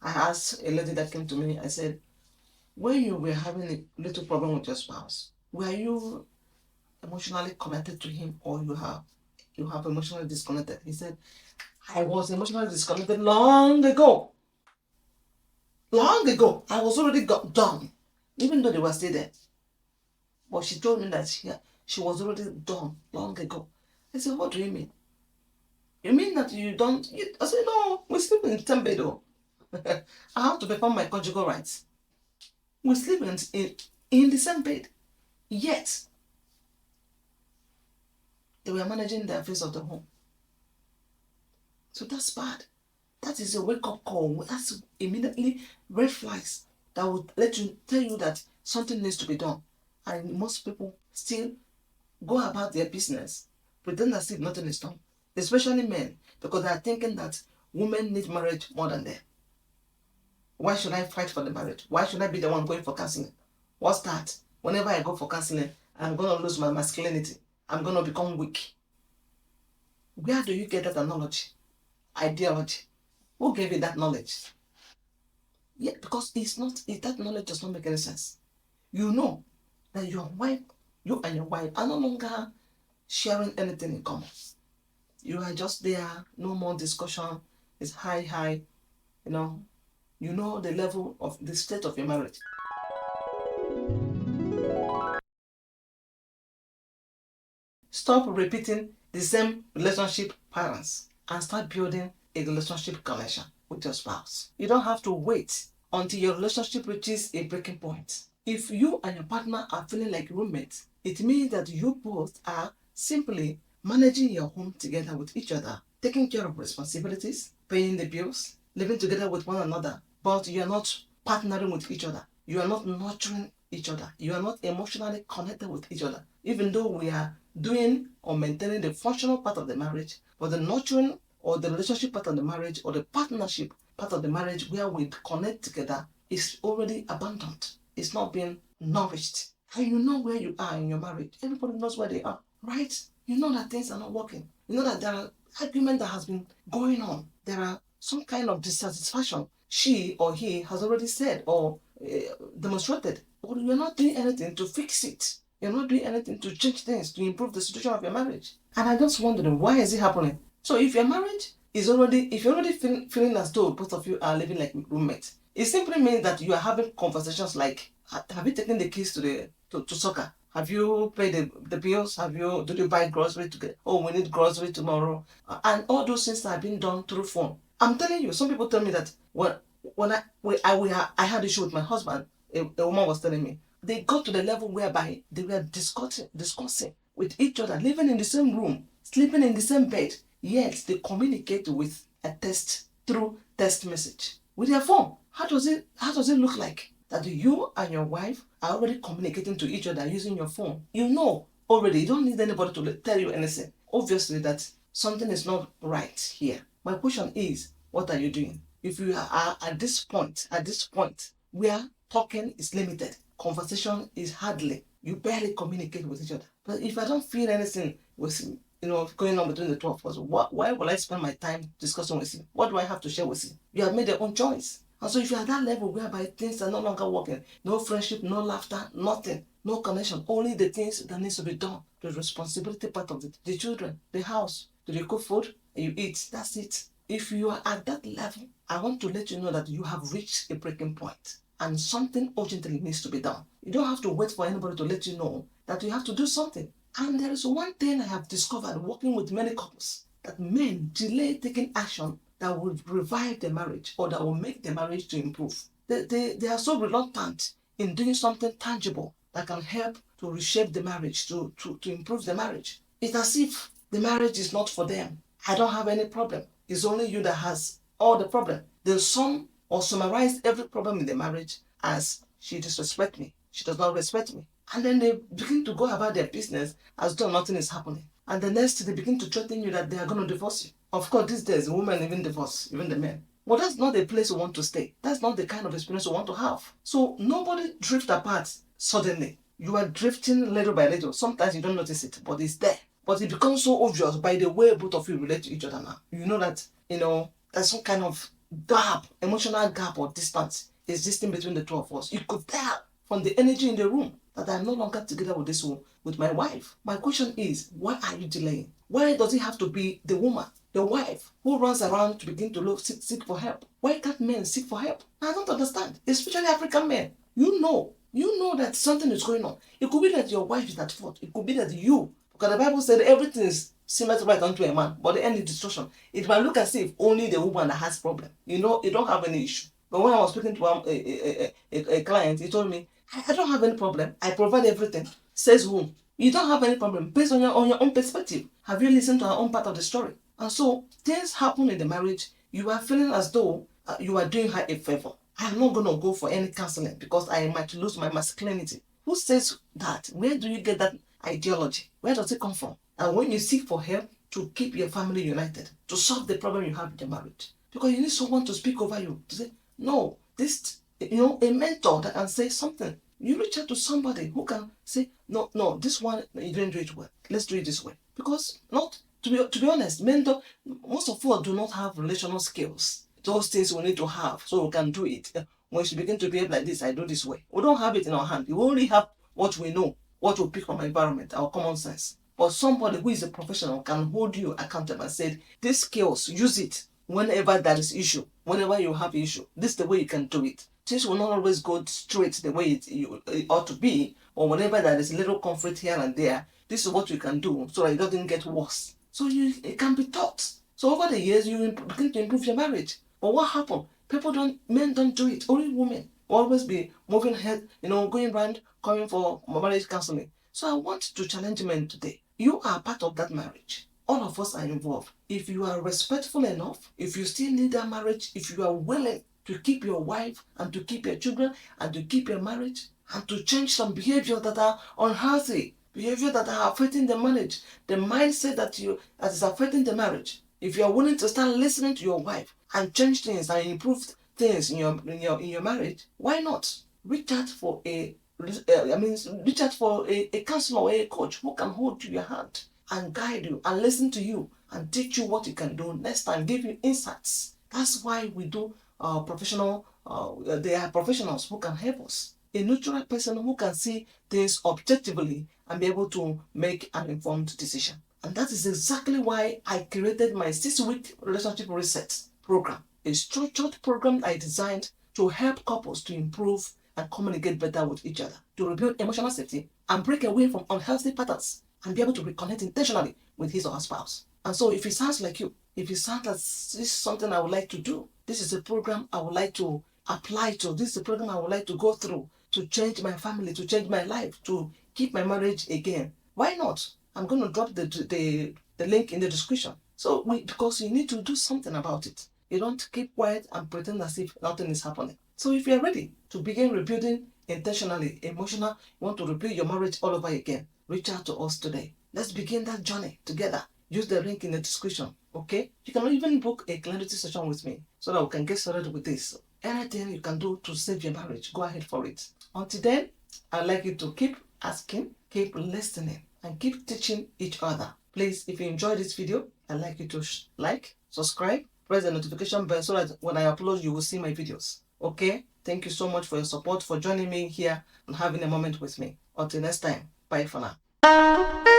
I asked a lady that came to me, I said, when you were having a little problem with your spouse, were you emotionally connected to him, or you have emotionally disconnected? He said, I was emotionally disconnected long ago. Long ago. I was already done. Even though they were still there. But she told me that she was already done long ago. I said, what do you mean? You mean that you don't? I said, no, we sleep in the same bed. Oh. I have to perform my conjugal rights. We sleep in the same bed. Yet, they were managing the affairs of the home. So that's bad. That is a wake-up call. That's immediately red flags that would tell you that something needs to be done. And most people still go about their business, pretend as if nothing is done. Especially men, because they are thinking that women need marriage more than them. Why should I fight for the marriage? Why should I be the one going for counseling? What's that? Whenever I go for counseling, I'm going to lose my masculinity. I'm going to become weak. Where do you get that knowledge? Ideology. Who gave you that knowledge? Yeah, because that knowledge does not make any sense. You know that you and your wife are no longer sharing anything in common. You are just there, no more discussion. It's high, you know. You know the level of the state of your marriage. Stop repeating the same relationship patterns and start building a relationship connection with your spouse. You don't have to wait until your relationship reaches a breaking point. If you and your partner are feeling like roommates, it means that you both are simply managing your home together with each other, taking care of responsibilities, paying the bills, living together with one another, but you are not partnering with each other. You are not nurturing each other. You are not emotionally connected with each other. Even though we are doing or maintaining the functional part of the marriage, but the nurturing or the relationship part of the marriage or the partnership part of the marriage where we connect together is already abandoned. It's not being nourished. And you know where you are in your marriage. Everybody knows where they are, right? You know that things are not working. You know that there are arguments that has been going on. There are some kind of dissatisfaction she or he has already said or demonstrated. But you're not doing anything to fix it. You're not doing anything to change things, to improve the situation of your marriage. And I just wondering, why is it happening? So if your marriage is already, if you're already feeling as though both of you are living like roommates, it simply means that you are having conversations like, have you taken the keys to soccer? Have you paid the bills? Did you buy groceries together? Oh, we need groceries tomorrow. And all those things are being done through phone. I'm telling you, some people tell me that when I had issue with my husband, a woman was telling me, they got to the level whereby they were discussing with each other, living in the same room, sleeping in the same bed, yet they communicate with a text through text message with their phone. How does it look like that you and your wife are already communicating to each other using your phone? You know already, you don't need anybody to tell you anything. Obviously that something is not right here. My question is, what are you doing? If you are at this point where talking is limited, conversation is hardly, you barely communicate with each other. But if I don't feel anything with going on between the two of us, why will I spend my time discussing with you? What do I have to share with you? You have made your own choice. And so if you're at that level whereby things are no longer working, no friendship, no laughter, nothing, no connection, only the things that needs to be done, the responsibility part of it, the children, the house, do you cook food and you eat, that's it. If you are at that level, I want to let you know that you have reached a breaking point and something urgently needs to be done. You don't have to wait for anybody to let you know that you have to do something. And there is one thing I have discovered working with many couples, that men delay taking action that will revive the marriage or that will make the marriage to improve. They are so reluctant in doing something tangible that can help to reshape the marriage, to improve the marriage. It's as if the marriage is not for them. I don't have any problem. It's only you that has all the problem. They'll sum or summarize every problem in the marriage as, she disrespects me, she does not respect me. And then they begin to go about their business as though nothing is happening. And the next they begin to threaten you that they are going to divorce you. Of course, these days, women even divorce, even the men. Well, that's not the place you want to stay. That's not the kind of experience you want to have. So nobody drift apart suddenly. You are drifting little by little. Sometimes you don't notice it, but it's there. But it becomes so obvious by the way both of you relate to each other now. You know that, there's some kind of gap, emotional gap or distance existing between the two of us. You could tell from the energy in the room that I'm no longer together with with my wife. My question is, why are you delaying? Why does it have to be the woman, the wife, who runs around to begin to seek for help? Why can't men seek for help? I don't understand, especially African men. You know that something is going on. It could be that your wife is at fault. It could be that you, because the Bible said everything is seemeth right unto a man, but the end is destruction. It might look as if only the woman that has problem. You don't have any issue. But when I was speaking to a client, he told me, I don't have any problem. I provide everything. Says who? You don't have any problem based on your own perspective. Have you listened to her own part of the story? And so things happen in the marriage. You are feeling as though you are doing her a favor. I'm not going to go for any counseling because I might lose my masculinity. Who says that? Where do you get that ideology? Where does it come from? And when you seek for help to keep your family united, to solve the problem you have in your marriage, because you need someone to speak over you, to say, no, a mentor that can say something. You reach out to somebody who can say, no, this one, you didn't do it well. Let's do it this way. Because to be honest, most of us do not have relational skills. Those things we need to have so we can do it. When she begin to behave like this, I do this way. We don't have it in our hand. We only have what we know, what we pick from our environment, our common sense. But somebody who is a professional can hold you accountable and say, these skills, use it whenever there is issue, whenever you have issue. This is the way you can do it. Things will not always go straight the way it ought to be, or whenever there is a little conflict here and there, this is what you can do so that it doesn't get worse. So it can be taught. So over the years, you begin to improve your marriage. But what happened? Men don't do it. Only women will always be moving ahead, going around, coming for marriage counseling. So I want to challenge men today. You are part of that marriage. All of us are involved. If you are respectful enough, if you still need that marriage, if you are willing to keep your wife and to keep your children and to keep your marriage and to change some behavior that are unhealthy, behavior that are affecting the marriage, the mindset that is affecting the marriage. If you are willing to start listening to your wife and change things and improve things in your marriage, why not reach out for a counselor or a coach who can hold your hand and guide you and listen to you and teach you what you can do next time, give you insights. That's why we do they are professionals who can help us. A neutral person who can see things objectively and be able to make an informed decision. And that is exactly why I created my 6-week relationship reset program, a structured program I designed to help couples to improve and communicate better with each other, to rebuild emotional safety and break away from unhealthy patterns and be able to reconnect intentionally with his or her spouse. And so if it sounds like you, if it sounds like this is something I would like to do, this is a program I would like to apply to, this is a program I would like to go through to change my family, to change my life, to keep my marriage again, why not? I'm going to drop the link in the description. So because you need to do something about it. You don't keep quiet and pretend as if nothing is happening. So if you're ready to begin rebuilding intentionally, emotional, you want to rebuild your marriage all over again, reach out to us today. Let's begin that journey together. Use the link in the description, okay? You can even book a clarity session with me so that we can get started with this. Anything you can do to save your marriage, go ahead for it. Until then, I'd like you to keep asking, keep listening, and keep teaching each other. Please, if you enjoyed this video, I'd like you to like, subscribe, press the notification bell so that when I upload, you will see my videos. Okay? Thank you so much for your support, for joining me here and having a moment with me. Until next time, bye for now.